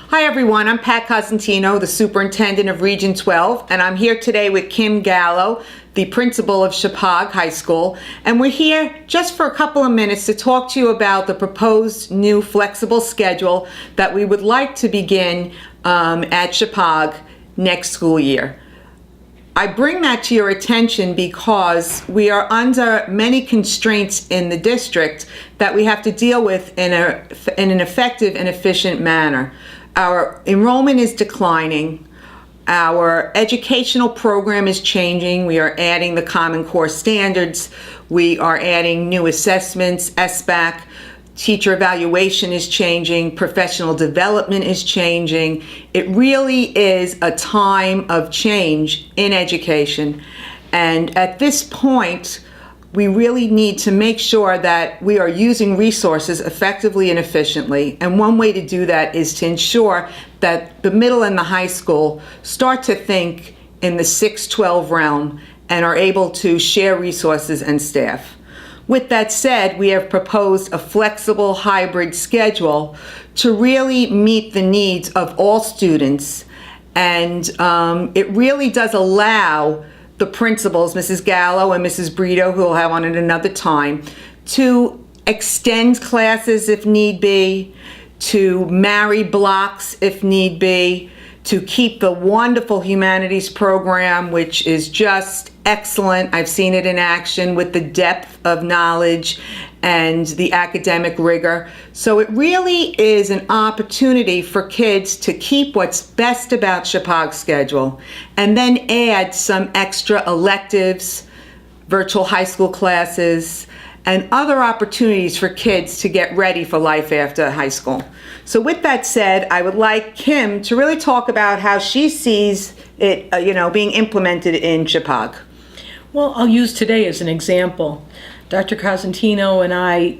Hi everyone, I'm Pat Cosentino, the Superintendent of Region 12, and I'm here today with Kim Gallo, the principal of Shepaug High School, and we're here just for a couple of minutes to talk to you about the proposed new flexible schedule that we would like to begin at Shepaug next school year. I bring that to your attention because we are under many constraints in the district that we have to deal with in an effective and efficient manner. Our enrollment is declining. Our educational program is changing. We are adding the Common Core standards. We are adding new assessments, SBAC. Teacher evaluation is changing. Professional development is changing. It really is a time of change in education. And at this point, we really need to make sure that we are using resources effectively and efficiently. And one way to do that is to ensure that the middle and the high school start to think in the 6-12 realm and are able to share resources and staff. With that said, we have proposed a flexible hybrid schedule to really meet the needs of all students. And it really does allow the principals, Mrs. Gallo and Mrs. Brito, who we'll have on at another time, to extend classes if need be, to marry blocks if need be, to keep the wonderful humanities program, which is just excellent. I've seen it in action with the depth of knowledge and the academic rigor. So it really is an opportunity for kids to keep what's best about Shepaug's schedule and then add some extra electives, virtual high school classes, and other opportunities for kids to get ready for life after high school. So with that said, I would like Kim to really talk about how she sees it, being implemented in Shepaug. Well, I'll use today as an example. Dr. Cosentino and I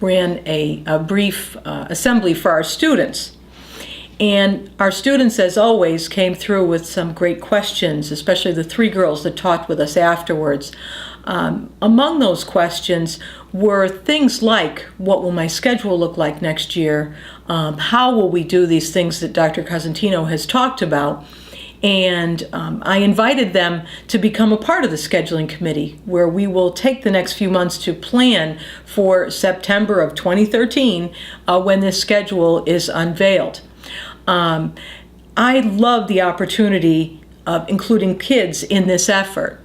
ran a brief assembly for our students. And our students, as always, came through with some great questions, especially the 3 girls that talked with us afterwards. Among those questions were things like, what will my schedule look like next year? How will we do these things that Dr. Cosentino has talked about? And I invited them to become a part of the scheduling committee, where we will take the next few months to plan for September of 2013 when this schedule is unveiled. I love the opportunity of including kids in this effort.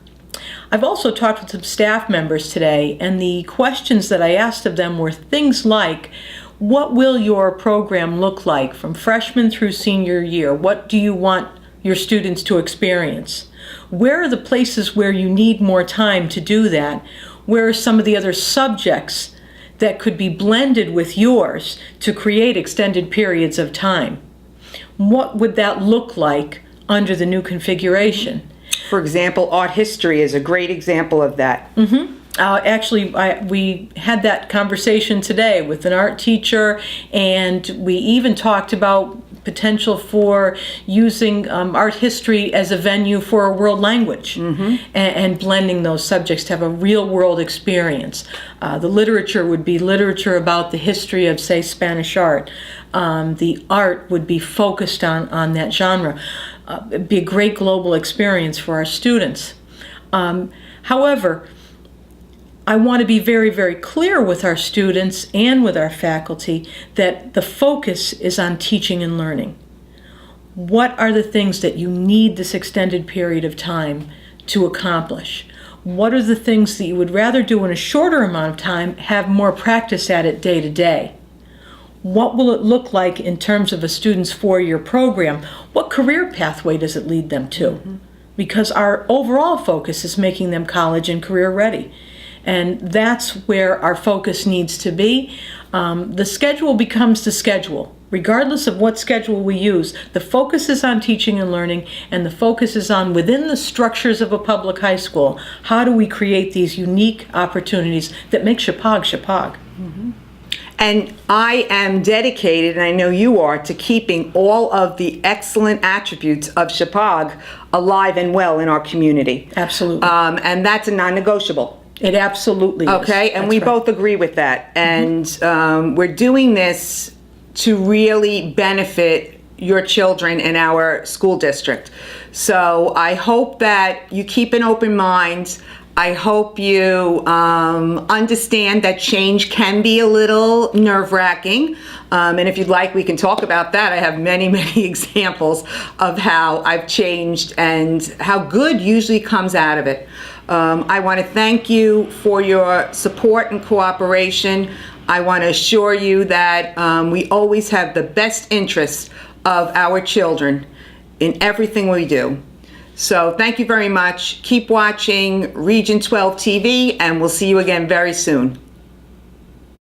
I've also talked with some staff members today, and the questions that I asked of them were things like, what will your program look like from freshman through senior year? What do you want your students to experience? Where are the places where you need more time to do that? Where are some of the other subjects that could be blended with yours to create extended periods of time? What would that look like under the new configuration? For example, art history is a great example of that. We had that conversation today with an art teacher, and we even talked about potential for using art history as a venue for a world language and blending those subjects to have a real world experience. The literature would be literature about the history of, say, Spanish art. The art would be focused on that genre. It'd be a great global experience for our students. However, I want to be very, very clear with our students and with our faculty that the focus is on teaching and learning. What are the things that you need this extended period of time to accomplish? What are the things that you would rather do in a shorter amount of time, have more practice at it day to day? What will it look like in terms of a student's 4-year program? What career pathway does it lead them to? Because our overall focus is making them college and career ready. And that's where our focus needs to be. The schedule becomes the schedule. Regardless of what schedule we use, the focus is on teaching and learning, and the focus is on, within the structures of a public high school, how do we create these unique opportunities that make Shepaug Shepaug? And I am dedicated, and I know you are, to keeping all of the excellent attributes of Shepaug alive and well in our community. Absolutely. And that's a non-negotiable. It absolutely is. Okay, and That's we right. both agree with that. And we're doing this to really benefit your children in our school district. So I hope that you keep an open mind. I hope you understand that change can be a little nerve-wracking. And if you'd like, we can talk about that. I have many, many examples of how I've changed and how good usually comes out of it. I want to thank you for your support and cooperation. I want to assure you that we always have the best interests of our children in everything we do. So thank you very much. Keep watching Region 12 TV, and we'll see you again very soon.